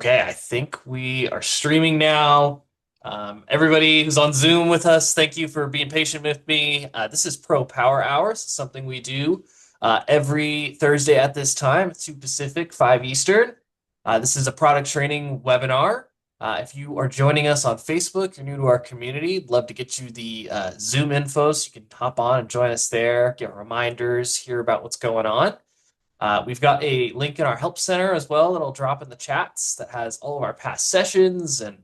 Okay, I think we are streaming now. Everybody who's on Zoom with us, thank you for being patient with me. This is Pro Power Hours, something we do every Thursday at this time, 2 Pacific, 5 Eastern. This is a product training webinar. If you are joining us on Facebook, you're new to our community, I'd love to get you the Zoom info so you can hop on and join us there, get reminders, hear about what's going on. We've got a link in our help center as well that'll drop in the chats that has all of our past sessions and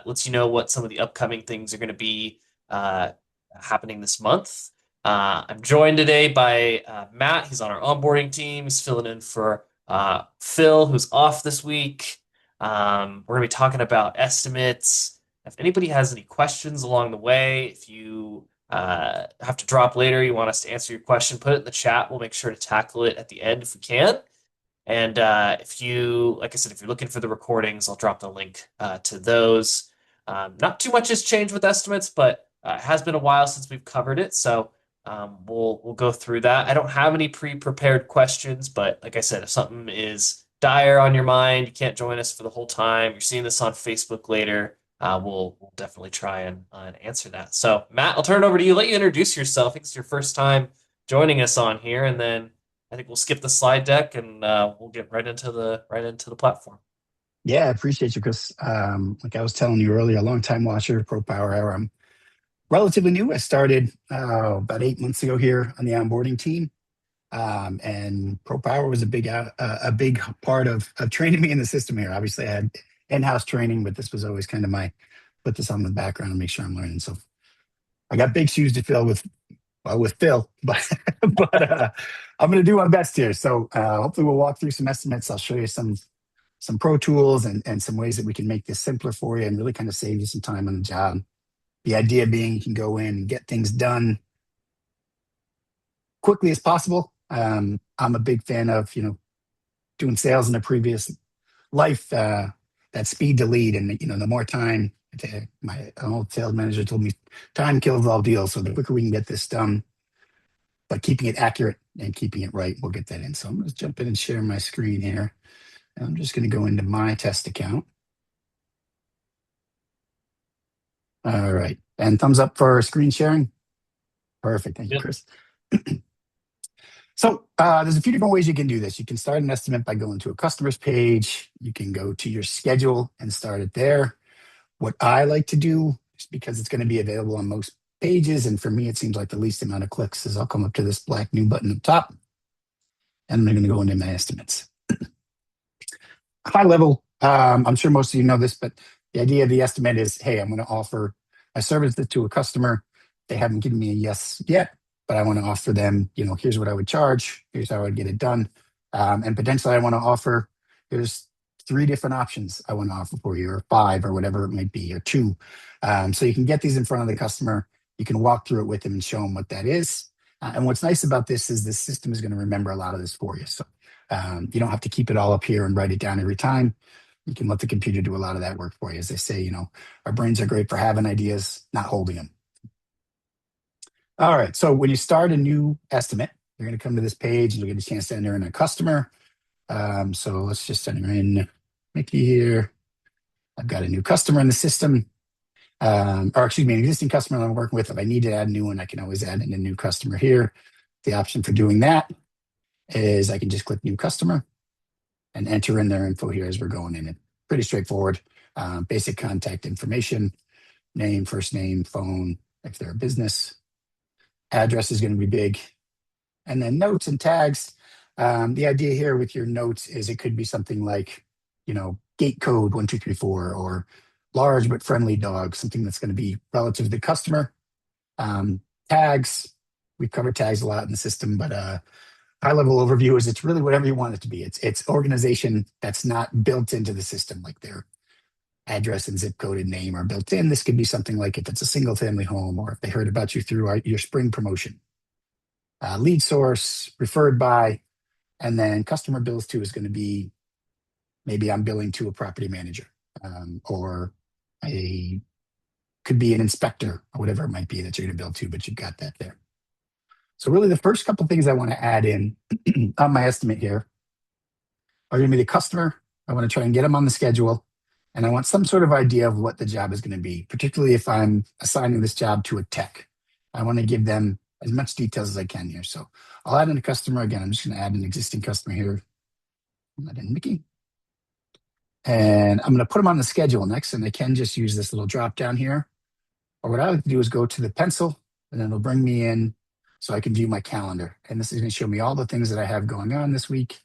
lets you know what some of the upcoming things are going to be uh, happening this month. I'm joined today by Matt. He's on our onboarding team. He's filling in for Phil, who's off this week. We're going to be talking about estimates. If anybody has any questions along the way, if you have to drop later, you want us to answer your question, put it in the chat. We'll make sure to tackle it at the end if we can. And if you, like I said, if you're looking for the recordings, I'll drop the link to those. Not too much has changed with estimates, but it has been a while since we've covered it. So we'll go through that. I don't have any pre-prepared questions, but like I said, if something is dire on your mind, you can't join us for the whole time, you're seeing this on Facebook later, we'll definitely try and answer that. So Matt, I'll turn it over to you. Let you introduce yourself. I think it's your first time joining us on here, and then I think we'll skip the slide deck and we'll get right into the platform. Yeah, I appreciate you, Chris. Like I was telling you earlier, a long time watcher, Pro Power Hour. I'm relatively new. I started about 8 months ago here on the onboarding team, and Pro Power was a big part of training me in the system here. Obviously, I had in-house training, but this was always kind of my put this on the background and make sure I'm learning. So I got big shoes to fill with Phil, but I'm going to do my best here. So hopefully we'll walk through some estimates. I'll show you some pro tools and some ways that we can make this simpler for you and really kind of save you some time on the job. The idea being you can go in and get things done quickly as possible. I'm a big fan of, doing sales in a previous life, that speed to lead. And, the more time, my old sales manager told me time kills all deals. So the quicker we can get this done, but keeping it accurate and keeping it right, we'll get that in. So I'm going to jump in and share my screen here. I'm just going to go into my test account. All right. And thumbs up for screen sharing. Perfect. Thank you, Yep. Chris. So there's a few different ways you can do this. You can start an estimate by going to a customer's page. You can go to your schedule and start it there. What I like to do, is because it's going to be available on most pages, and for me, it seems like the least amount of clicks, is I'll come up to this black new button up top, and I'm going to go into my estimates. High level, I'm sure most of you know this, but the idea of the estimate is, hey, I'm going to offer a service to a customer. They haven't given me a yes yet, but I want to offer them, here's what I would charge, here's how I'd get it done. And potentially I want to offer, here's 3 different options I want to offer for you, or 5, or whatever it might be, or 2. So you can get these in front of the customer. You can walk through it with them and show them what that is. And what's nice about this is the system is going to remember a lot of this for you. So you don't have to keep it all up here and write it down every time. You can let the computer do a lot of that work for you. As they say, our brains are great for having ideas, not holding them. All right, so when you start a new estimate, you're going to come to this page and you'll get a chance to enter in a customer. So let's just enter in Mickey here. I've got a new customer in the system, or excuse me, an existing customer that I'm working with. If I need to add a new one, I can always add in a new customer here. The option for doing that is I can just click new customer and enter in their info here as we're going in. It's pretty straightforward. Basic contact information, name, first name, phone, if they're a business. Address is going to be big. And then notes and tags. The idea here with your notes is it could be something like, gate code 1234, or large but friendly dog, something that's going to be relative to the customer. Tags, we've covered tags a lot in the system, but high level overview is it's really whatever you want it to be. It's organization that's not built into the system, like their address and zip code and name are built in. This could be something like if it's a single family home, or if they heard about you through your spring promotion. Lead source, referred by, and then customer bills to is going to be, maybe I'm billing to a property manager, or could be an inspector, or whatever it might be that you're going to bill to, but you've got that there. So really the first couple of things I want to add in on my estimate here are going to be the customer, I want to try and get them on the schedule. And I want some sort of idea of what the job is going to be, particularly if I'm assigning this job to a tech. I want to give them as much details as I can here. So I'll add in a customer. Again, I'm just going to add an existing customer here. I'll add in Mickey. And I'm going to put them on the schedule next. And I can just use this little drop down here. Or what I like to do is go to the pencil, and then it'll bring me in so I can view my calendar. And this is going to show me all the things that I have going on this week,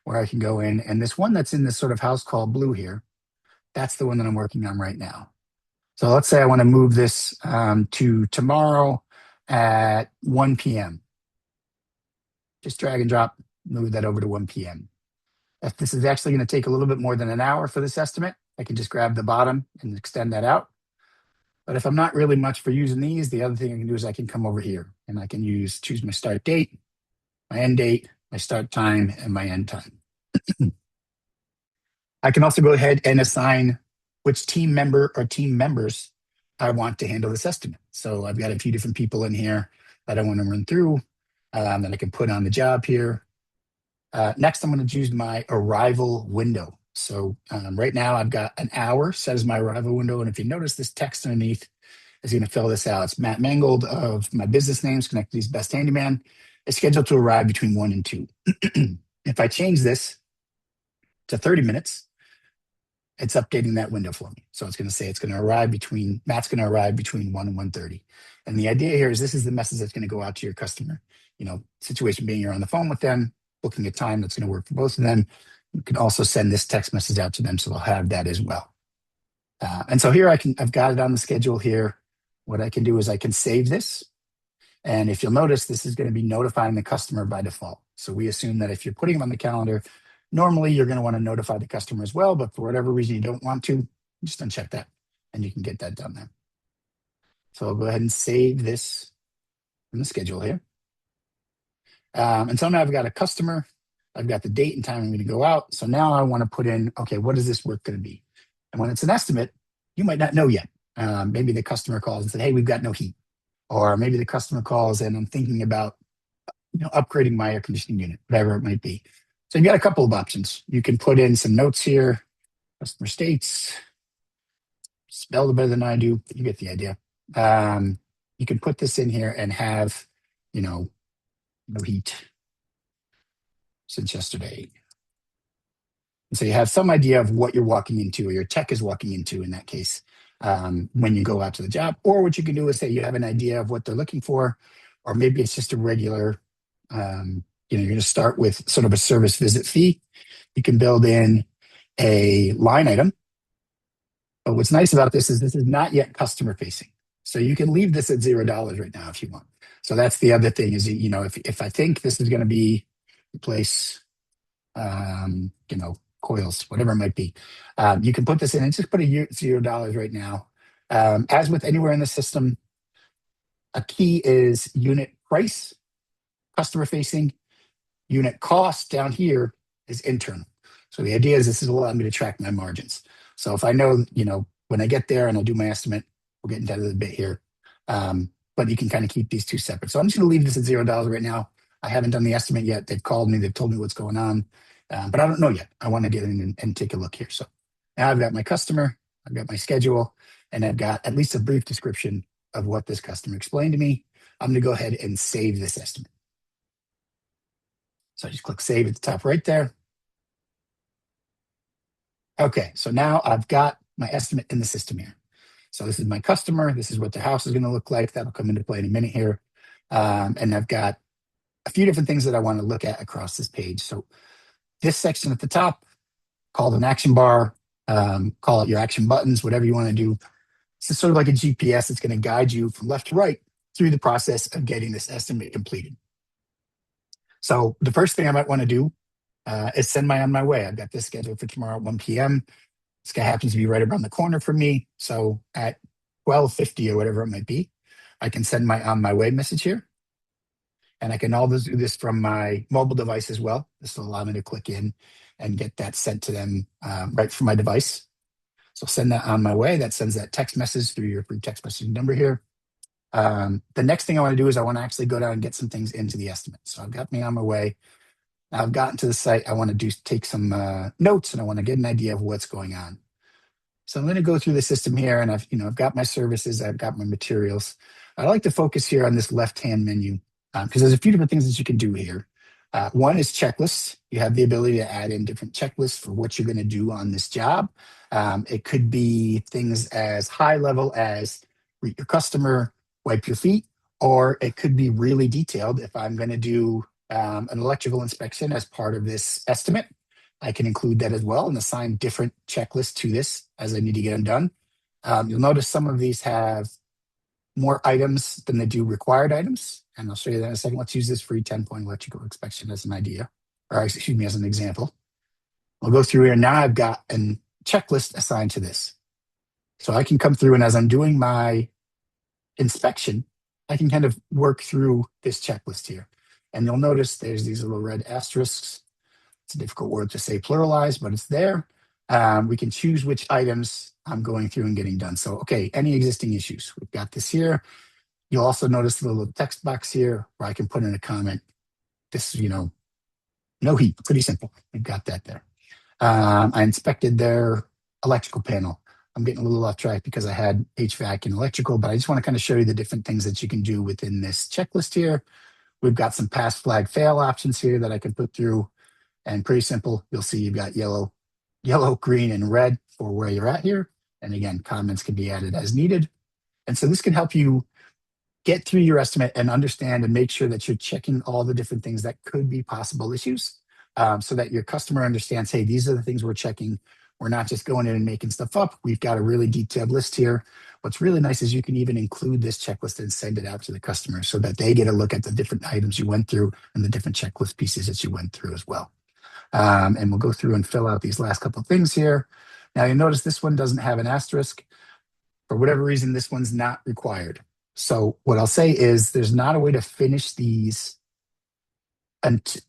where I can go in. And this one that's in this sort of house called blue here, that's the one that I'm working on right now. So let's say I want to move this to tomorrow at 1 p.m. Just drag and drop, move that over to 1 p.m. If this is actually going to take a little bit more than an hour for this estimate, I can just grab the bottom and extend that out. But if I'm not really much for using these, the other thing I can do is I can come over here and I can choose my start date, my end date, my start time, and my end time. I can also go ahead and assign which team member or team members I want to handle this estimate. So I've got a few different people in here that I want to run through that I can put on the job here. Next, I'm going to choose my arrival window. So right now I've got an hour set as my arrival window. And if you notice, this text underneath is going to fill this out. It's Matt Mangold of my business name, Schenectady's Best Handyman. It's scheduled to arrive between 1 and 2. If I change this to 30 minutes, it's updating that window for me. So it's going to say Matt's going to arrive between 1 and 1:30. And the idea here is this is the message that's going to go out to your customer. Situation being you're on the phone with them, booking a time that's going to work for both of them. You can also send this text message out to them, so they'll have that as well. And so here I've got it on the schedule here. What I can do is I can save this. And if you'll notice, this is going to be notifying the customer by default. So we assume that if you're putting them on the calendar, normally you're going to want to notify the customer as well, but for whatever reason you don't want to, just uncheck that and you can get that done there. So I'll go ahead and save this in the schedule here. And so now I've got a customer. I've got the date and time I'm going to go out. So now I want to put in, okay, what is this work going to be? And when it's an estimate, you might not know yet. Maybe the customer calls and said, hey, we've got no heat. Or maybe the customer calls and I'm thinking about upgrading my air conditioning unit, whatever it might be. So you've got a couple of options. You can put in some notes here. Customer states, spelled it better than I do. You get the idea. You can put this in here and have, no heat since yesterday. And so you have some idea of what you're walking into or your tech is walking into in that case when you go out to the job. Or what you can do is say you have an idea of what they're looking for, or maybe it's just a regular, you're going to start with sort of a service visit fee. You can build in a line item. But what's nice about this is not yet customer facing. So you can leave this at $0 right now if you want. So that's the other thing is, if I think this is going to be replace, coils, whatever it might be, you can put this in and just put $0 right now. As with anywhere in the system, a key is unit price, customer facing. Unit cost down here is internal. So the idea is this is allowing me to track my margins. So if I know, when I get there and I'll do my estimate, we'll get into that a little bit here. But you can kind of keep these two separate. So I'm just going to leave this at $0 right now. I haven't done the estimate yet. They've called me. They've told me what's going on. But I don't know yet. I want to get in and take a look here. So now I've got my customer, I've got my schedule, and I've got at least a brief description of what this customer explained to me. I'm going to go ahead and save this estimate. So I just click save at the top right there. Okay, so now I've got my estimate in the system here. So this is my customer. This is what their house is going to look like. That'll come into play in a minute here. And I've got a few different things that I want to look at across this page. So this section at the top, called an action bar, call it your action buttons, whatever you want to do. It's sort of like a GPS. It's going to guide you from left to right through the process of getting this estimate completed. So the first thing I might want to do is send on my way. I've got this scheduled for tomorrow at 1 p.m. This guy happens to be right around the corner from me. So at 12:50 or whatever it might be, I can send my on my way message here. And I can always do this from my mobile device as well. This will allow me to click in and get that sent to them right from my device. So send that on my way. That sends that text message through your free text message number here. The next thing I want to do is I want to actually go down and get some things into the estimate. So I've got me on my way. Now I've gotten to the site. I want to take some notes, and I want to get an idea of what's going on. So I'm going to go through the system here, and I've got my services, I've got my materials. I like to focus here on this left-hand menu because there's a few different things that you can do here. One is checklists. You have the ability to add in different checklists for what you're going to do on this job. It could be things as high level as greet your customer, wipe your feet, or it could be really detailed. If I'm going to do an electrical inspection as part of this estimate, I can include that as well and assign different checklists to this as I need to get them done. You'll notice some of these have more items than they do required items. And I'll show you that in a second. Let's use this free 10-point electrical inspection as an idea, or excuse me, as an example. I'll go through here. Now I've got a checklist assigned to this. So I can come through, and as I'm doing my inspection, I can kind of work through this checklist here. And you'll notice there's these little red asterisks. It's a difficult word to say pluralized, but it's there. We can choose which items I'm going through and getting done. So, okay, any existing issues? We've got this here. You'll also notice the little text box here where I can put in a comment. This, no heat, pretty simple. We've got that there. I inspected their electrical panel. I'm getting a little off track because I had HVAC and electrical, but I just want to kind of show you the different things that you can do within this checklist here. We've got some pass, flag, fail options here that I can put through, and pretty simple. You'll see you've got yellow, green, and red for where you're at here. And again, comments can be added as needed. And so this can help you get through your estimate and understand and make sure that you're checking all the different things that could be possible issues, so that your customer understands, hey, these are the things we're checking. We're not just going in and making stuff up. We've got a really detailed list here. What's really nice is you can even include this checklist and send it out to the customer so that they get a look at the different items you went through and the different checklist pieces that you went through as well. And we'll go through and fill out these last couple of things here. Now you'll notice this one doesn't have an asterisk. For whatever reason, this one's not required. So what I'll say is there's not a way to finish and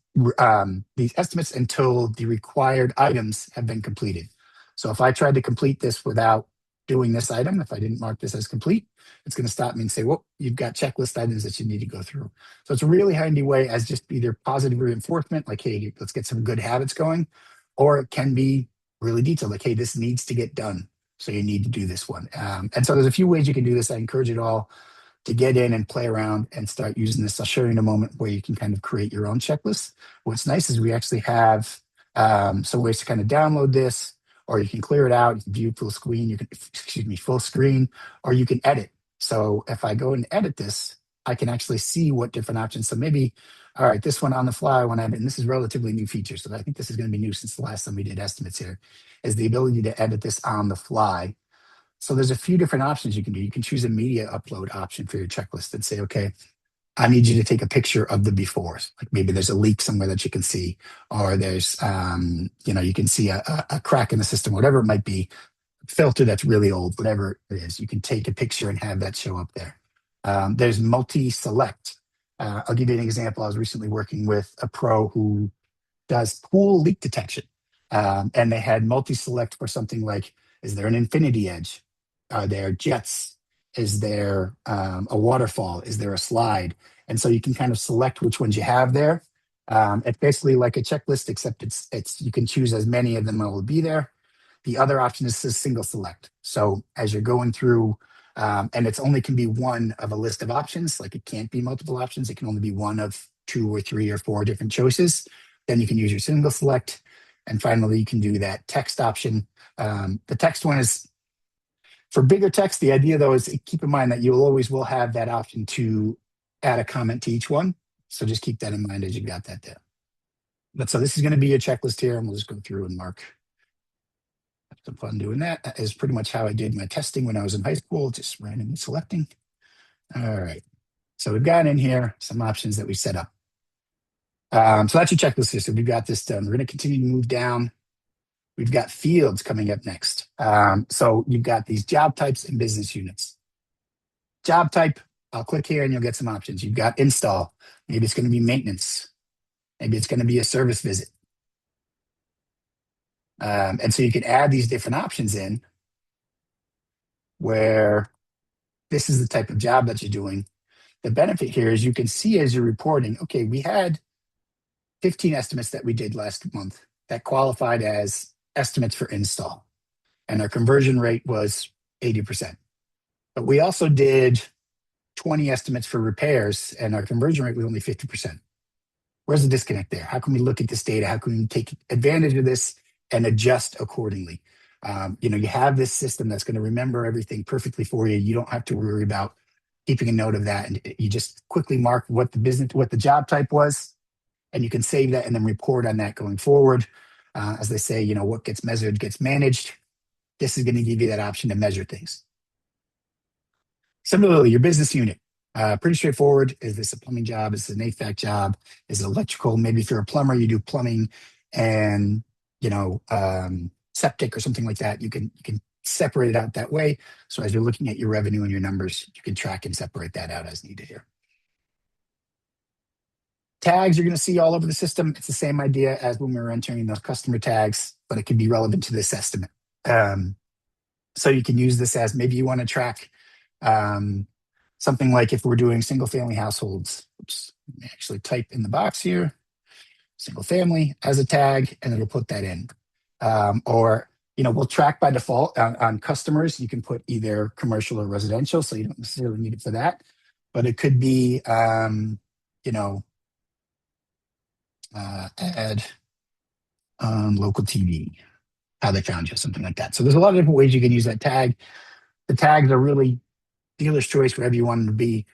these estimates until the required items have been completed. So if I tried to complete this without doing this item, if I didn't mark this as complete, it's going to stop me and say, well, you've got checklist items that you need to go through. So it's a really handy way as just either positive reinforcement, like, hey, let's get some good habits going, or it can be really detailed, like, hey, this needs to get done. So you need to do this one. And so there's a few ways you can do this. I encourage it all to get in and play around and start using this. I'll show you in a moment where you can kind of create your own checklist. What's nice is we actually have some ways to kind of download this, or you can clear it out. You can view full screen. Full screen, or you can edit. So if I go and edit this, I can actually see what different options. So maybe, all right, this one on the fly, when and this is relatively new feature. So I think this is going to be new since the last time we did estimates here, is the ability to edit this on the fly. So there's a few different options you can do. You can choose a media upload option for your checklist and say, okay, I need you to take a picture of the befores. Like maybe there's a leak somewhere that you can see, or there's, you can see a crack in the system, whatever it might be, filter that's really old, whatever it is. You can take a picture and have that show up there. There's multi-select. I'll give you an example. I was recently working with a pro who does pool leak detection. And they had multi-select for something like, is there an infinity edge? Are there jets? Is there a waterfall? Is there a slide? And so you can kind of select which ones you have there. It's basically like a checklist, except it's you can choose as many of them that will be there. The other option is a single select. So as you're going through, and it's only can be one of a list of options, like it can't be multiple options. It can only be one of 2 or 3 or 4 different choices. Then you can use your single select. And finally, you can do that text option. The text one is for bigger text. The idea, though, is keep in mind that you always will have that option to add a comment to each one. So just keep that in mind as you got that there. But so this is going to be a checklist here, and we'll just go through and mark. Have some fun doing that. That is pretty much how I did my testing when I was in high school, just randomly selecting. All right. So we've got in here some options that we set up. So that's your checklist here. So we've got this done. We're going to continue to move down. We've got fields coming up next. So you've got these job types and business units. Job type, I'll click here and you'll get some options. You've got install. Maybe it's going to be maintenance. Maybe it's going to be a service visit. And so you can add these different options in where this is the type of job that you're doing. The benefit here is you can see as you're reporting, okay, we had 15 estimates that we did last month that qualified as estimates for install, and our conversion rate was 80%. But we also did 20 estimates for repairs, and our conversion rate was only 50%. Where's the disconnect there? How can we look at this data? How can we take advantage of this and adjust accordingly? You have this system that's going to remember everything perfectly for you. You don't have to worry about keeping a note of that. And you just quickly mark what the job type was, and you can save that and then report on that going forward. As they say, what gets measured gets managed. This is going to give you that option to measure things. Similarly, your business unit, pretty straightforward. Is this a plumbing job? Is this an HVAC job? Is it electrical? Maybe if you're a plumber, you do plumbing and, septic or something like that. You can separate it out that way. So as you're looking at your revenue and your numbers, you can track and separate that out as needed here. Tags you're going to see all over the system. It's the same idea as when we were entering those customer tags, but it can be relevant to this estimate. So you can use this as maybe you want to track something like if we're doing single family households. Oops, let me actually type in the box here, single family as a tag, and it'll put that in. Or we'll track by default on customers. You can put either commercial or residential, so you don't necessarily need it for that. But it could be, add local TV, how they found you, something like that. So there's a lot of different ways you can use that tag. The tags are really dealer's choice, whatever you want them to be.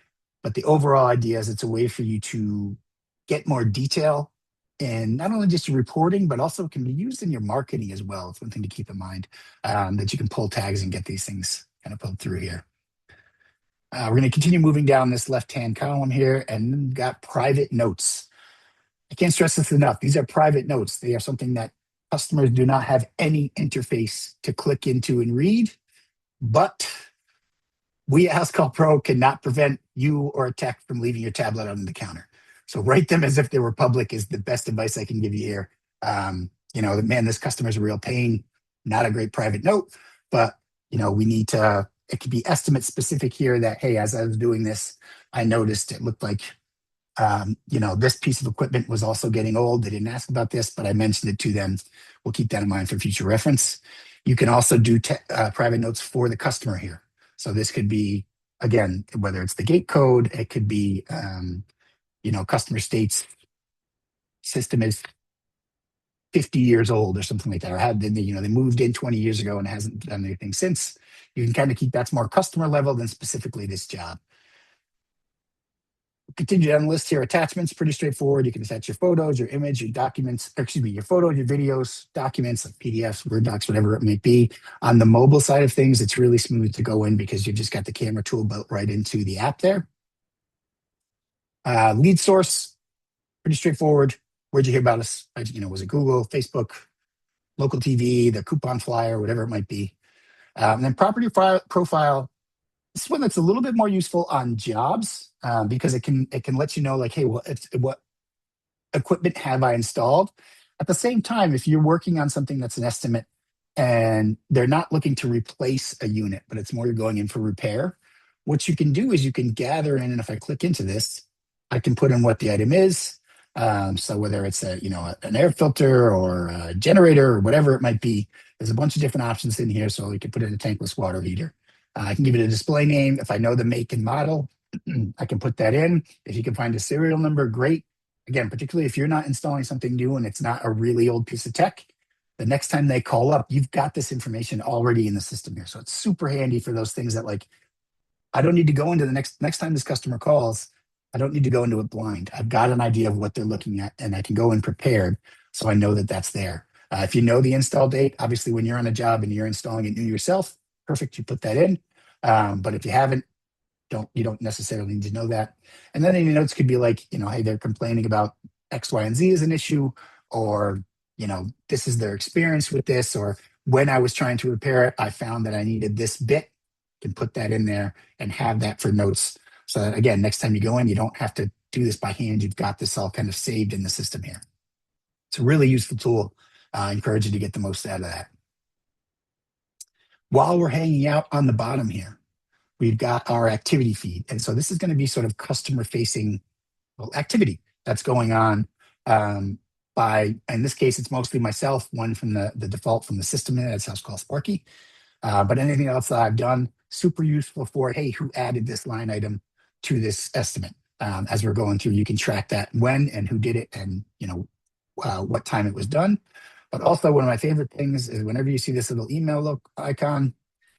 But the overall idea is it's a way for you to get more detail and not only just your reporting, but also can be used in your marketing as well. It's one thing to keep in mind, that you can pull tags and get these things kind of pulled through here. We're going to continue moving down this left-hand column here, and then we've got private notes. I can't stress this enough. These are private notes. They are something that customers do not have any interface to click into and read, but we at Housecall Pro cannot prevent you or a tech from leaving your tablet on the counter. So write them as if they were public is the best advice I can give you here. Man, this customer's a real pain. Not a great private note, but we need to. It could be estimate specific here. That hey, as I was doing this, I noticed it looked like this piece of equipment was also getting old. They didn't ask about this, but I mentioned it to them. We'll keep that in mind for future reference. You can also do private notes for the customer here. So this could be, again, whether it's the gate code, it could be, customer states system is 50 years old or something like that, or they moved in 20 years ago and hasn't done anything since. You can kind of keep that's more customer level than specifically this job. Continue down the list here. Attachments, pretty straightforward. You can attach your photos, your image, your documents, your photos, your videos, documents like PDFs, Word docs, whatever it may be. On the mobile side of things, it's really smooth to go in because you've just got the camera tool built right into the app there. Lead source, pretty straightforward. Where'd you hear about us? Was it Google, Facebook, local TV, the coupon flyer, whatever it might be. And then property profile. This one that's a little bit more useful on jobs because it can let you know like, hey, what equipment have I installed? At the same time, if you're working on something that's an estimate and they're not looking to replace a unit, but it's more you're going in for repair, what you can do is you can gather in, and if I click into this, I can put in what the item is. So whether it's an air filter or a generator or whatever it might be, there's a bunch of different options in here. So you can put in a tankless water heater. I can give it a display name. If I know the make and model, I can put that in. If you can find a serial number, great. Again, particularly if you're not installing something new and it's not a really old piece of tech, the next time they call up, you've got this information already in the system here. So it's super handy for those things that like, I don't need to go into the next time this customer calls, I don't need to go into it blind. I've got an idea of what they're looking at and I can go in prepared so I know that that's there. If you know the install date, obviously when you're on a job and you're installing it new yourself, perfect, you put that in. But if you haven't, you don't necessarily need to know that. And then any notes could be like, hey, they're complaining about X, Y, and Z as an issue, or, this is their experience with this, or when I was trying to repair it, I found that I needed this bit. You can put that in there and have that for notes. So that, again, next time you go in, you don't have to do this by hand. You've got this all kind of saved in the system here. It's a really useful tool. I encourage you to get the most out of that. While we're hanging out on the bottom here, we've got our activity feed. And so this is going to be sort of customer facing activity that's going on um, by, in this case, it's mostly myself, one from the default from the system. That's how it's called Sparky. But anything else that I've done, super useful for, hey, who added this line item to this estimate? As we're going through, you can track that when and who did it and, what time it was done. But also one of my favorite things is whenever you see this little email look icon,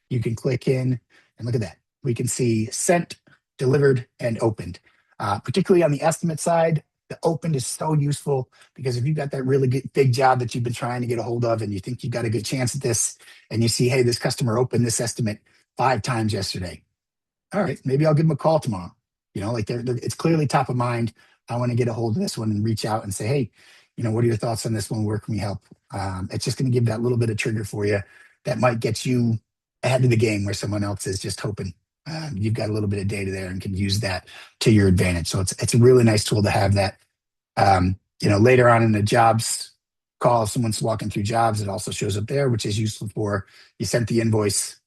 you can click in and look at that. We can see sent, delivered, and opened. Particularly on the estimate side, the opened is so useful because if you've got that really good, big job that you've been trying to get a hold of and you think you've got a good chance at this, and you see, hey, this customer opened this estimate 5 times yesterday. All right, maybe I'll give them a call tomorrow. Like it's clearly top of mind. I want to get a hold of this one and reach out and say, hey, what are your thoughts on this one? Where can we help? It's just going to give that little bit of trigger for you that might get you ahead of the game where someone else is just hoping. You've got a little bit of data there and can use that to your advantage. So it's a really nice tool to have that. Later on in the jobs call, if someone's walking through jobs, it also shows up there, which is useful for you sent the invoice,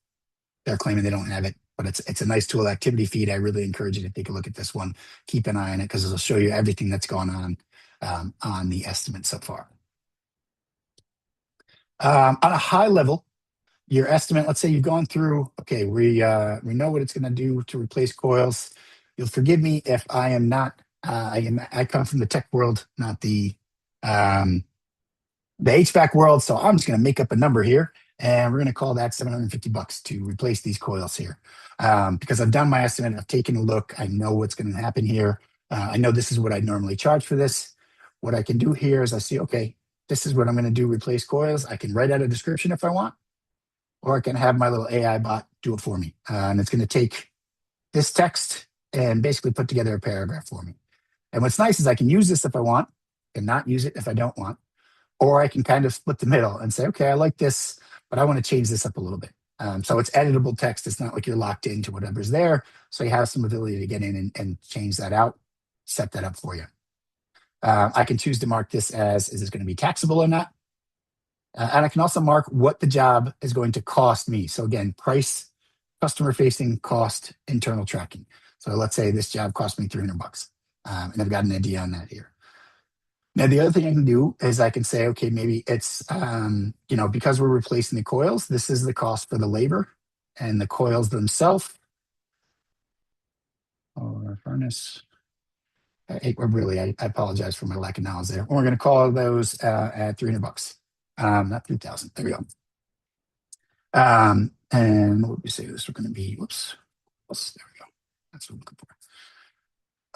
they're claiming they don't have it, but it's a nice tool. Activity feed. I really encourage you to take a look at this one. Keep an eye on it because it'll show you everything that's gone on the estimate so far. On a high level, your estimate, let's say you've gone through, okay, we know what it's going to do to replace coils. You'll forgive me if I am not, I come from the tech world, not the HVAC world. So I'm just going to make up a number here and we're going to call that $750 to replace these coils here. Because I've done my estimate, I've taken a look, I know what's going to happen here. I know this is what I'd normally charge for this. What I can do here is I see, okay, this is what I'm going to do, replace coils. I can write out a description if I want, or I can have my little AI bot do it for me. And it's going to take this text and basically put together a paragraph for me. And what's nice is I can use this if I want and not use it if I don't want. Or I can kind of split the middle and say, okay, I like this, but I want to change this up a little bit. So it's editable text. It's not like you're locked into whatever's there. So you have some ability to get in and change that out, set that up for you. I can choose to mark this as, is this going to be taxable or not? And I can also mark what the job is going to cost me. So again, price, customer facing, cost, internal tracking. So let's say this job cost me $300. And I've got an idea on that here. Now, the other thing I can do is I can say, okay, maybe it's, because we're replacing the coils, this is the cost for the labor and the coils themselves. Or furnace. I apologize for my lack of knowledge there. We're going to call those at $300. Not 3,000. There we go. And what would we say this? We're going to be, whoops. There we go. That's what I'm looking for.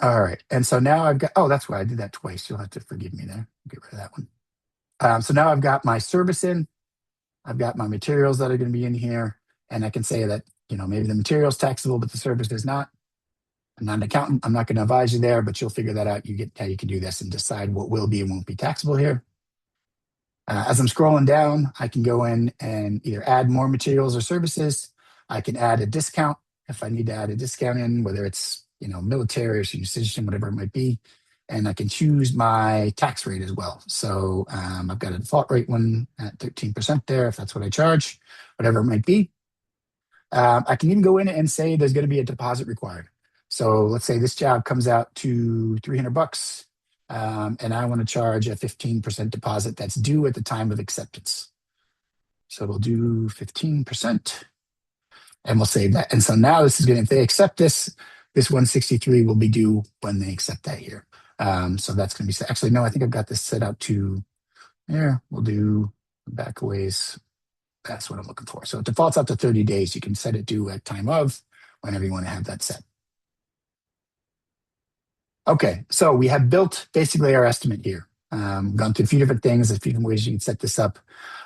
All right. And so now I've got, that's why I did that twice. You'll have to forgive me there. Get rid of that one. So now I've got my service in. I've got my materials that are going to be in here. And I can say that, maybe the material's taxable, but the service is not. I'm not an accountant. I'm not going to advise you there, but you'll figure that out. You get how you can do this and decide what will be and won't be taxable here. As I'm scrolling down, I can go in and either add more materials or services. I can add a discount if I need to add a discount in, whether it's military or senior citizen, whatever it might be. And I can choose my tax rate as well. So I've got a default rate one at 13% there, if that's what I charge, whatever it might be. I can even go in and say there's going to be a deposit required. So let's say this job comes out to $300, and I want to charge a 15% deposit that's due at the time of acceptance. So we'll do 15%, and we'll save that. And so now this is going to, if they accept this 163 will be due when they accept that here. So that's going to be, actually, no, I think I've got this set up to, we'll do backways. That's what I'm looking for. So it defaults out to 30 days. You can set it due at time of, whenever you want to have that set. Okay, so we have built basically our estimate here. Gone through a few different things, a few different ways you can set this up.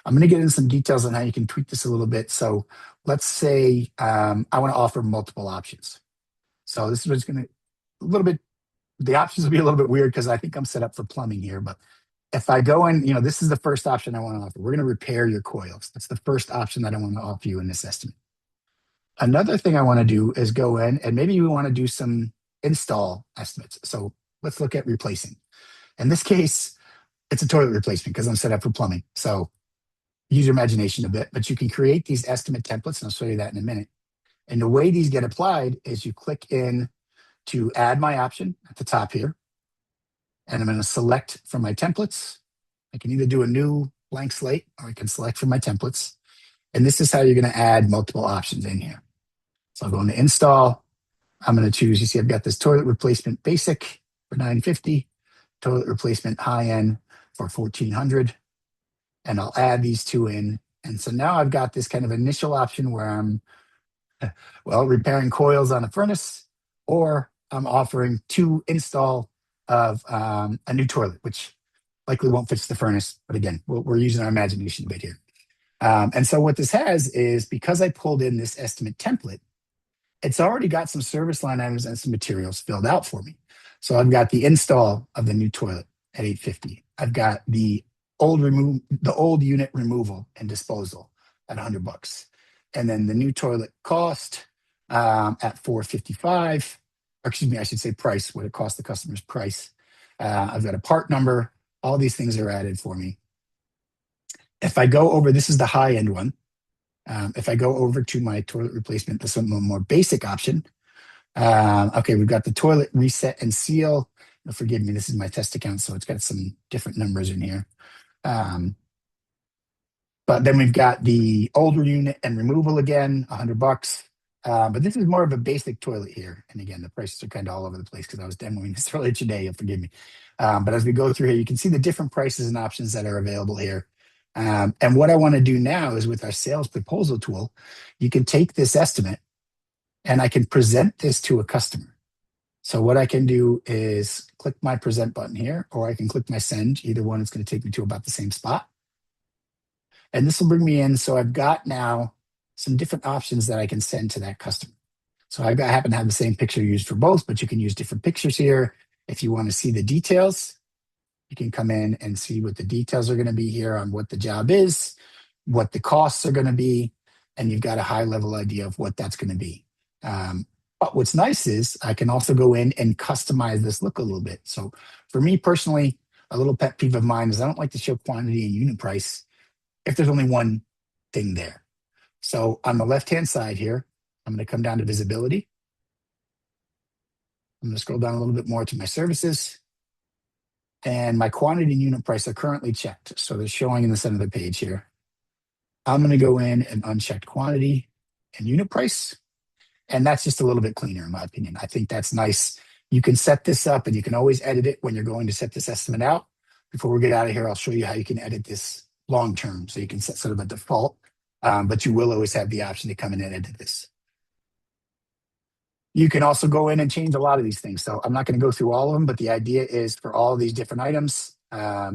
I'm going to get into some details on how you can tweak this a little bit. So let's say I want to offer multiple options. So this is what's going to, a little bit, the options will be a little bit weird because I think I'm set up for plumbing here. But if I go in, this is the first option I want to offer. We're going to repair your coils. That's the first option that I want to offer you in this estimate. Another thing I want to do is go in and maybe we want to do some install estimates. So let's look at replacing. In this case, it's a toilet replacement because I'm set up for plumbing. So use your imagination a bit, but you can create these estimate templates, and I'll show you that in a minute. And the way these get applied is you click in to add my option at the top here. and I'm going to select from my templates. I can either do a new blank slate or I can select from my templates. And this is how you're going to add multiple options in here. So I'll go into install. I'm going to choose, you see, I've got this toilet replacement basic for $950, toilet replacement high end for $1,400. And I'll add these two in. And so now I've got this kind of initial option where I'm, well, repairing coils on a furnace, or I'm offering two install of a new toilet, which likely won't fix the furnace. But again, we're using our imagination a bit here. And so what this has is, because I pulled in this estimate template, it's already got some service line items and some materials filled out for me. So I've got the install of the new toilet at 850. I've got the old unit removal and disposal at $100, and then the new toilet cost at 455. Or excuse me, I should say price, what it cost the customer's price. I've got a part number. All these things are added for me. If I go over, this is the high end one. If I go over to my toilet replacement, this one, a more basic option. Okay, we've got the toilet reset and seal. Forgive me, this is my test account, so it's got some different numbers in here. But then we've got the older unit and removal again, $100. But this is more of a basic toilet here. And again, the prices are kind of all over the place because I was demoing this earlier today. You'll forgive me. But as we go through here, you can see the different prices and options that are available here. And what I want to do now is, with our sales proposal tool, you can take this estimate and I can present this to a customer. So what I can do is click my present button here, or I can click my send. Either one is going to take me to about the same spot. And this will bring me in. So I've got now some different options that I can send to that customer. So I happen to have the same picture used for both, but you can use different pictures here. If you want to see the details, you can come in and see what the details are going to be here on what the job is, what the costs are going to be, and you've got a high level idea of what that's going to be. But what's nice is I can also go in and customize this look a little bit. So for me personally, a little pet peeve of mine is I don't like to show quantity and unit price if there's only one thing there. So on the left-hand side here, I'm going to come down to visibility. I'm going to scroll down a little bit more to my services. And my quantity and unit price are currently checked. So they're showing in the center of the page here. I'm going to go in and uncheck quantity and unit price. And that's just a little bit cleaner, in my opinion. I think that's nice. You can set this up and you can always edit it when you're going to set this estimate out. Before we get out of here, I'll show you how you can edit this long term. So you can set sort of a default, but you will always have the option to come in and edit this. You can also go in and change a lot of these things. So I'm not going to go through all of them, but the idea is for all of these different items,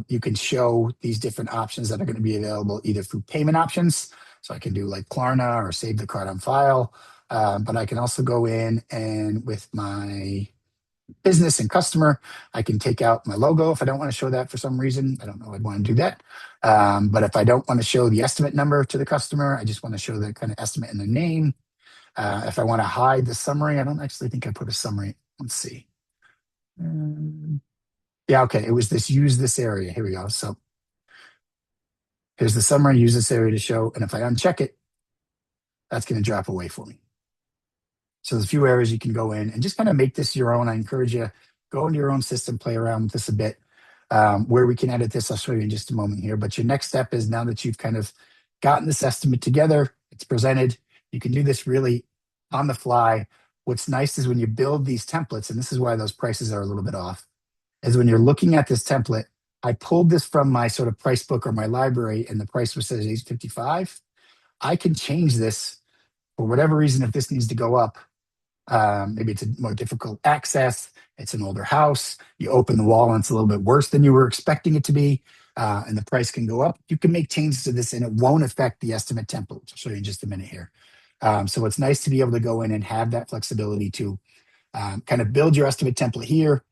you can show these different options that are going to be available either through payment options. So I can do like Klarna or save the card on file. But I can also go in and with my business and customer, I can take out my logo if I don't want to show that for some reason. I don't know I'd want to do that. But if I don't want to show the estimate number to the customer, I just want to show the kind of estimate in the name. If I want to hide the summary, I don't actually think I put a summary. Let's see. Yeah, okay. It was this use this area. Here we go. So here's the summary, use this area to show. And if I uncheck it, that's going to drop away for me. So there's a few areas you can go in and just kind of make this your own. I encourage you, go into your own system, play around with this a bit. Where we can edit this, I'll show you in just a moment here. But your next step is, now that you've kind of gotten this estimate together, it's presented, you can do this really on the fly. What's nice is when you build these templates, and this is why those prices are a little bit off, is when you're looking at this template, I pulled this from my sort of price book or my library, and the price was says $855. I can change this for whatever reason. If this needs to go up, maybe it's a more difficult access, it's an older house, you open the wall and it's a little bit worse than you were expecting it to be, and the price can go up. You can make changes to this and it won't affect the estimate template. I'll show you in just a minute here. So it's nice to be able to go in and have that flexibility to kind of build your estimate template here,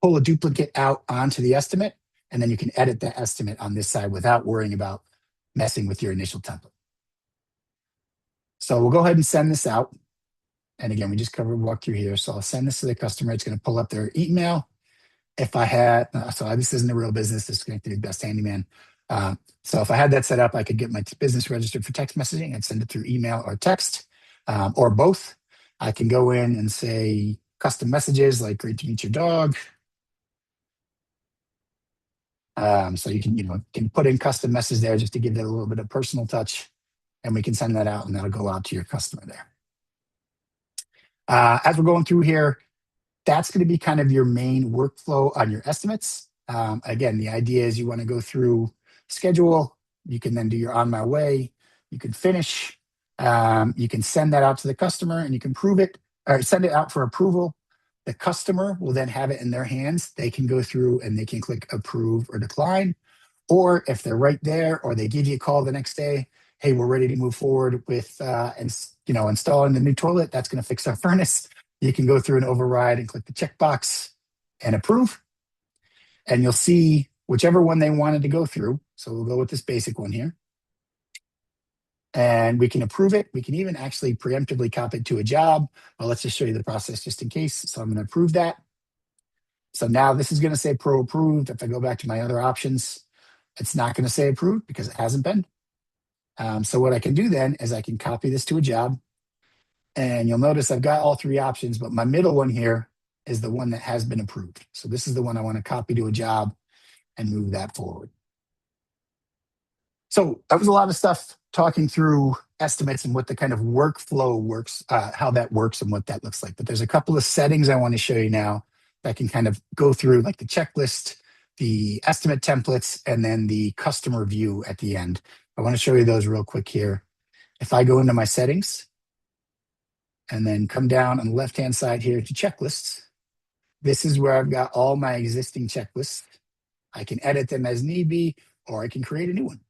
pull a duplicate out onto the estimate, and then you can edit that estimate on this side without worrying about messing with your initial template. So we'll go ahead and send this out. And again, we just walk through here. So I'll send this to the customer. It's going to pull up their email. If I had, so this isn't a real business, this is connected to Best Handyman. So if I had that set up, I could get my business registered for text messaging and send it through email or text, or both. I can go in and say custom messages like "great to meet your dog." So you can put in custom messages there just to give it a little bit of personal touch, and we can send that out, and that'll go out to your customer there. As we're going through here, that's going to be kind of your main workflow on your estimates. Again, the idea is you want to go through schedule. You can then do your on my way. You can finish. You can send that out to the customer and you can prove it or send it out for approval. The customer will then have it in their hands. They can go through and they can click approve or decline. Or if they're right there or they give you a call the next day, hey, we're ready to move forward with installing the new toilet. That's going to fix our furnace. You can go through and override and click the checkbox and approve. And you'll see whichever one they wanted to go through. So we'll go with this basic one here. And we can approve it. We can even actually preemptively copy it to a job. Well, let's just show you the process just in case. So I'm going to approve that. So now this is going to say pro approved. If I go back to my other options, it's not going to say approved because it hasn't been. So what I can do then is I can copy this to a job. And you'll notice I've got all three options, but my middle one here is the one that has been approved. So this is the one I want to copy to a job and move that forward. So that was a lot of stuff talking through estimates and what the kind of workflow works, how that works and what that looks like. But there's a couple of settings I want to show you now that can kind of go through, like the checklist, the estimate templates, and then the customer view at the end. I want to show you those real quick here. If I go into my settings and then come down on the left-hand side here to checklists, this is where I've got all my existing checklists. I can edit them as need be, or I can create a new one.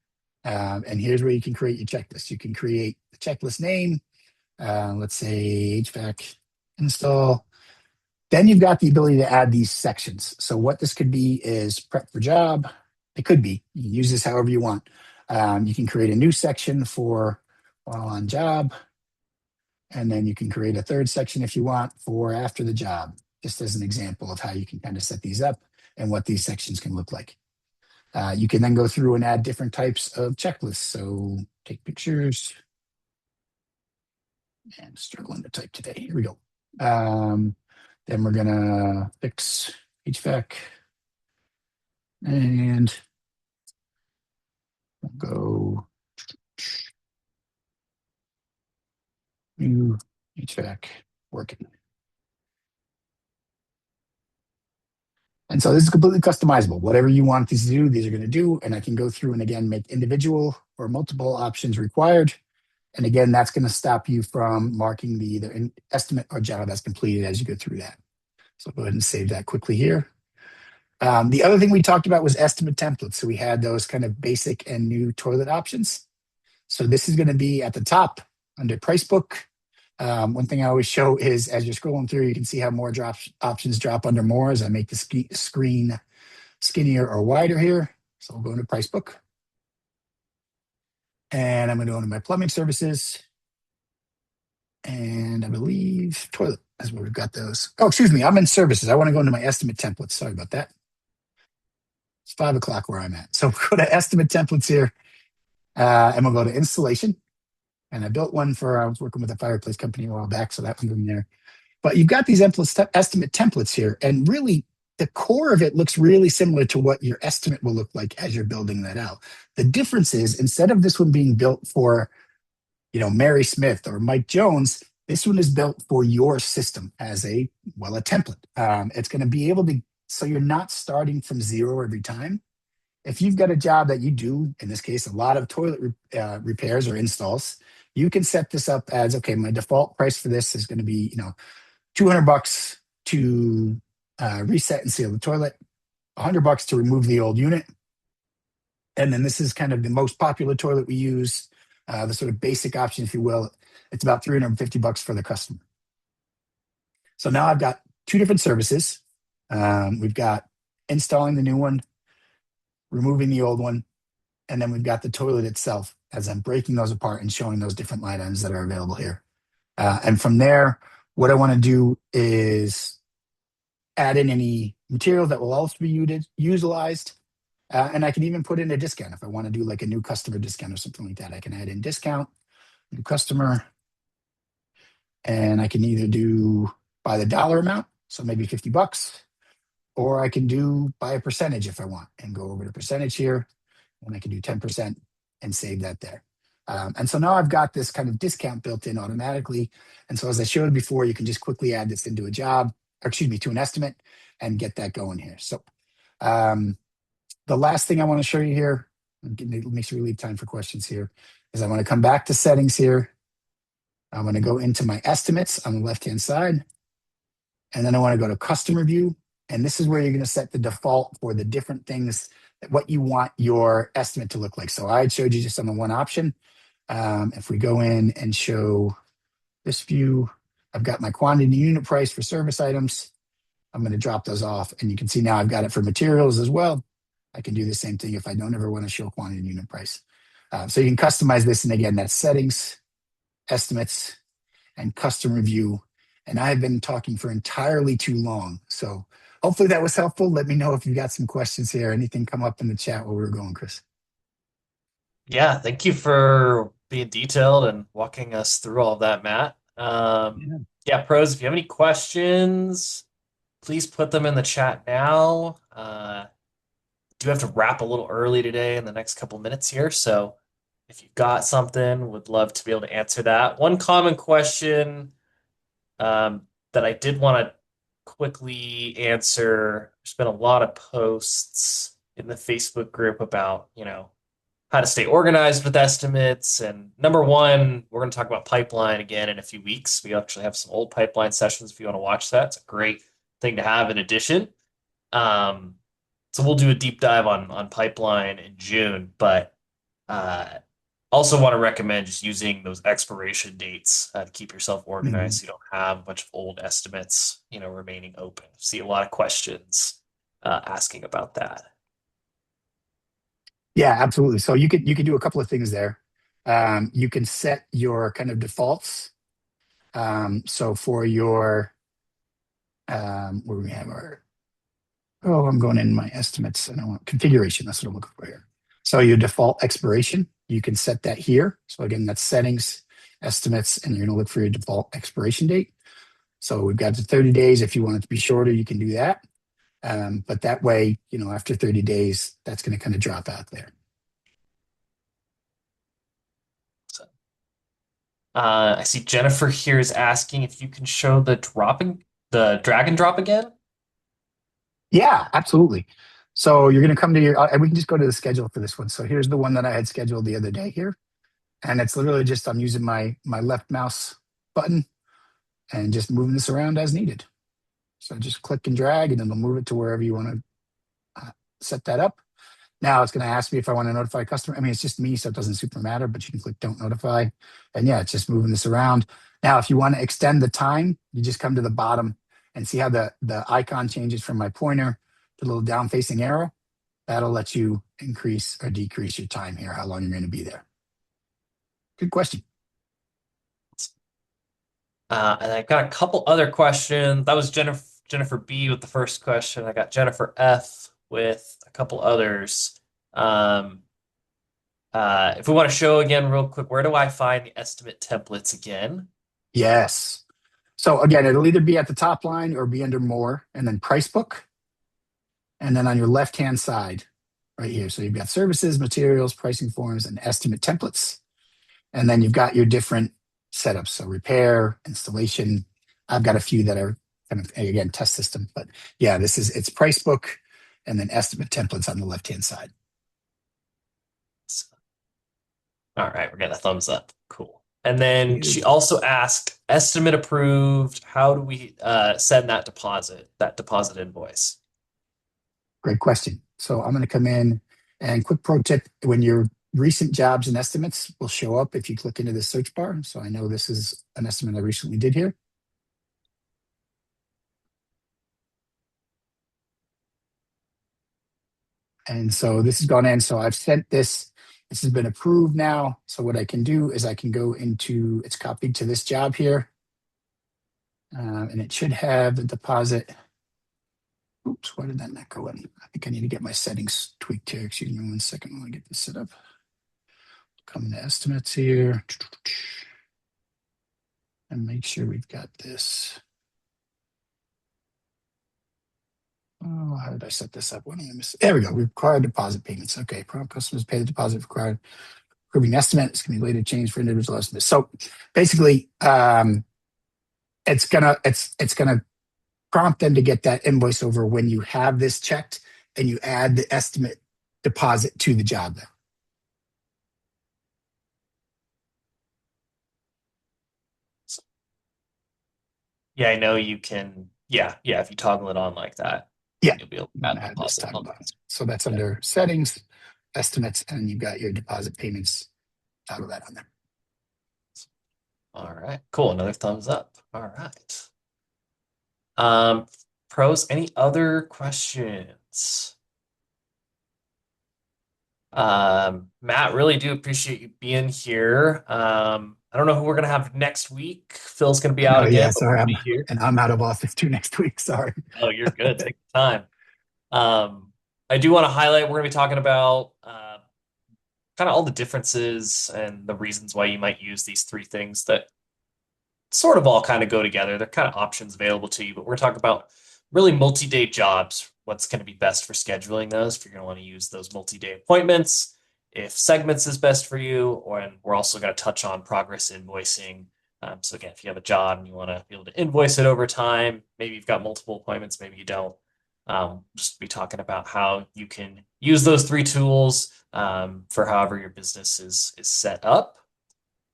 And here's where you can create your checklist. You can create the checklist name, let's say HVAC install. Then you've got the ability to add these sections. So what this could be is prep for job. It could be. You can use this however you want. You can create a new section for while on job. And then you can create a third section if you want for after the job, just as an example of how you can kind of set these up and what these sections can look like. You can then go through and add different types of checklists. So take pictures. And struggling to type today. Here we go. Then we're gonna fix HVAC. And we'll go new HVAC working. And so this is completely customizable. Whatever you want these to do, these are going to do. And I can go through and again, make individual or multiple options required. And again, that's going to stop you from marking the either estimate or job as completed as you go through that. So go ahead and save that quickly here. The other thing we talked about was estimate templates. So we had those kind of basic and new toilet options. So this is going to be at the top under price book. One thing I always show is as you're scrolling through, you can see how more options drop under more as I make the screen skinnier or wider here. So I'll go into price book. And I'm going to go into my plumbing services. And I believe toilet is where we've got those. Oh, excuse me. I'm in services. I want to go into my estimate templates. Sorry about that. It's 5 o'clock where I'm at. So we'll go to estimate templates here. And we'll go to installation. And I built one I was working with a fireplace company a while back. So that one's in there. But you've got these estimate templates here. And really, the core of it looks really similar to what your estimate will look like as you're building that out. The difference is instead of this one being built for, Mary Smith or Mike Jones, this one is built for your system as a template. It's going to be able to, so you're not starting from zero every time. If you've got a job that you do, in this case, a lot of toilet repairs or installs, you can set this up as, okay, my default price for this is going to be, $200 to reset and seal the toilet, $100 to remove the old unit. And then this is kind of the most popular toilet we use, the sort of basic option, if you will. It's about $350 for the customer. So now I've got two different services. We've got installing the new one, removing the old one, and then we've got the toilet itself as I'm breaking those apart and showing those different line items that are available here. And from there, what I want to do is add in any material that will also be utilized. And I can even put in a discount if I want to do like a new customer discount or something like that. I can add in discount, new customer, and I can either do by the dollar amount, so maybe $50, or I can do by a percentage if I want and go over to percentage here, and I can do 10% and save that there. And so now I've got this kind of discount built in automatically. And so as I showed before, you can just quickly add this into a job, or excuse me, to an estimate and get that going here. So um, the last thing I want to show you here, make sure we leave time for questions here, is I want to come back to settings here. I'm going to go into my estimates on the left-hand side. And then I want to go to customer view. And this is where you're going to set the default for the different things, what you want your estimate to look like. So I showed you just on the one option. If we go in and show this view, I've got my quantity unit price for service items. I'm going to drop those off. And you can see now I've got it for materials as well. I can do the same thing if I don't ever want to show quantity unit price. So you can customize this. And again, that's settings, estimates, and customer view. And I've been talking for entirely too long. So hopefully that was helpful. Let me know if you got some questions here. Anything come up in the chat while we were going, Chris. Yeah, thank you for being detailed and walking us through all of that, Matt. Yeah. Yeah, pros, if you have any questions, please put them in the chat now. Do have to wrap a little early today in the next couple minutes here, so if you've got something, would love to be able to answer that. One common question that I did want to quickly answer. There's been a lot of posts in the Facebook group about, how to stay organized with estimates. And number one, we're going to talk about pipeline again in a few weeks. We actually have some old pipeline sessions if you want to watch that. It's a great thing to have in addition. Um, so we'll do a deep dive on pipeline in June, but uh, also want to recommend just using those expiration dates to keep yourself organized Mhm. so you don't have a bunch of old estimates, remaining open. See a lot of questions asking about that. Yeah, absolutely. So you could do a couple of things there. You can set your kind of defaults. So for your where we have our I'm going in my estimates and I want configuration. That's what I'm looking for here. So your default expiration, you can set that here. So again, that's settings, estimates, and you're going to look for your default expiration date. So we've got the 30 days. If you want it to be shorter, you can do that. But that way, after 30 days, that's going to kind of drop out there. So, I see Jennifer here is asking if you can show the drag and drop again. Yeah, absolutely. So you're going to come to your, we can just go to the schedule for this one. So here's the one that I had scheduled the other day here. And it's literally just, I'm using my left mouse button and just moving this around as needed. So just click and drag and then it'll move it to wherever you want to set that up. Now it's going to ask me if I want to notify a customer. I mean, it's just me, so it doesn't super matter, but you can click don't notify. And yeah, it's just moving this around. Now, if you want to extend the time, you just come to the bottom and see how the icon changes from my pointer to the little down facing arrow. That'll let you increase or decrease your time here, how long you're going to be there. Good question. And I've got a couple other questions. That was Jennifer B with the first question. I got Jennifer F with a couple others. Um, if we want to show again real quick, where do I find the estimate templates again? Yes. So again, it'll either be at the top line or be under more and then price book. And then on your left-hand side right here. So you've got services, materials, pricing forms, and estimate templates. And then you've got your different setups. So repair, installation. I've got a few that are kind of, again, test system. But yeah, it's price book and then estimate templates on the left-hand side. All right, we're getting a thumbs up. Cool. And then she Good. also asked, estimate approved. How do we send that deposit invoice? Great question. So I'm going to come in and quick pro tip, when your recent jobs and estimates will show up if you click into the search bar. So I know this is an estimate I recently did here. And so this has gone in. So I've sent this. This has been approved now. So what I can do is I can go into, it's copied to this job here. And it should have the deposit. Oops, why did that not go in? I think I need to get my settings tweaked here. Excuse me 1 second while I get this set up. Come to estimates here. And make sure we've got this. Oh, how did I set this up? What did I miss? There we go. Required deposit payments. Okay. Prompt customers pay the deposit required. Approving estimate. It's going to be later changed for individual estimates. So basically, it's gonna prompt them to get that invoice over when you have this checked and you add the estimate deposit to the job then. So, yeah, I know you can. Yeah, yeah. If you toggle it on like that, Yeah, you'll be able to I'm add gonna add this deposit toggle on. limits. So that's Yeah. under settings, estimates, and you've got your deposit payments. Toggle that on there. All right. Cool. Another thumbs up. All right. Um, Pros, any other questions? Matt, really do appreciate you being here. I don't know who we're gonna have next week. Phil's gonna be I out know, again, yeah, but sorry, we'll be here. I'm out of office too next week. Sorry. Oh, you're good. Take the time. Um, I do want to highlight we're gonna be talking about kind of all the differences and the reasons why you might use these three things that sort of all kind of go together. They're kind of options available to you, but we're talking about really multi-day jobs. What's going to be best for scheduling those? If you're going to want to use those multi-day appointments, if segments is best for you, or and we're also going to touch on progress invoicing. So again, if you have a job and you want to be able to invoice it over time, maybe you've got multiple appointments, maybe you don't. Just be talking about how you can use those three tools for however your business is set up.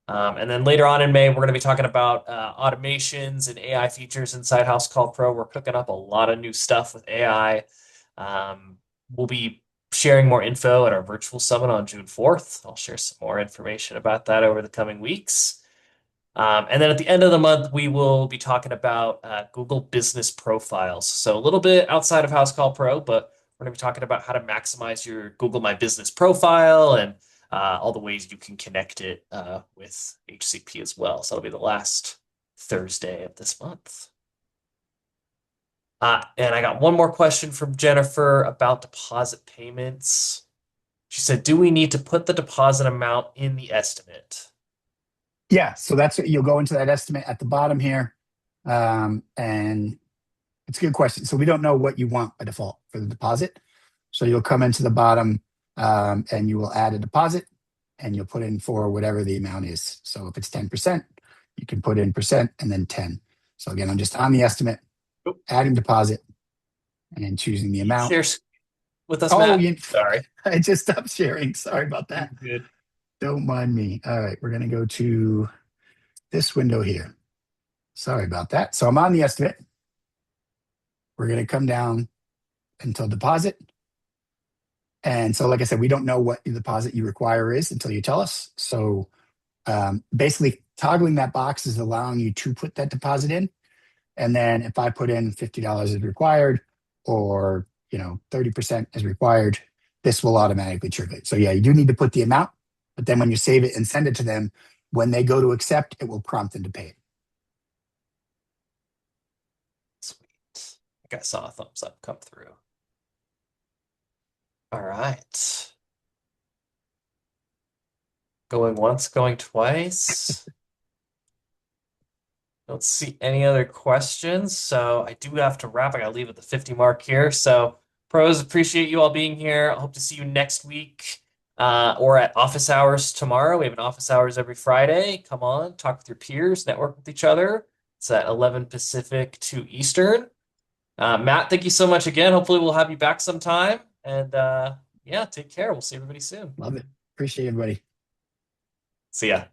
And then later on in May, we're going to be talking about automations and AI features inside House Call Pro. We're cooking up a lot of new stuff with AI. We'll be sharing more info at our virtual summit on June 4th. I'll share some more information about that over the coming weeks. And then at the end of the month, we will be talking about Google Business Profiles. So a little bit outside of House Call Pro, but we're going to be talking about how to maximize your Google My Business profile and all the ways you can connect it with HCP as well. So it'll be the last Thursday of this month. And I got one more question from Jennifer about deposit payments. She said, do we need to put the deposit amount in the estimate? Yeah, so that's what you'll go into that estimate at the bottom here. And it's a good question. So we don't know what you want by default for the deposit. So you'll come into the bottom and you will add a deposit and you'll put in for whatever the amount is. So if it's 10%, you can put in percent and then 10. So again, I'm just on the estimate, Oop, adding deposit and choosing the can you amount. share with us, Oh, Matt? Sorry. I just stopped sharing. Sorry about You're that. good. Don't mind me. All right, we're going to go to this window here. Sorry about that. So I'm on the estimate. We're going to come down until deposit. And so, like I said, we don't know what the deposit you require is until you tell us. So basically, toggling that box is allowing you to put that deposit in. And then if I put in $50 is required, or 30% is required, this will automatically trigger it. So yeah, you do need to put the amount, but then when you save it and send it to them, when they go to accept, it will prompt them to pay it. Sweet. I think I saw a thumbs up come through. All right. Going once, going twice. Don't see any other questions, so I do have to wrap. I gotta leave at the 50 mark here. So, pros, appreciate you all being here. I hope to see you next week or at office hours tomorrow. We have an office hours every Friday. Come on, talk with your peers, network with each other. It's at 11 Pacific, 2 Eastern. Matt, thank you so much again. Hopefully, we'll have you back sometime. And yeah, take care. We'll see everybody soon. Love it. Appreciate everybody. See ya.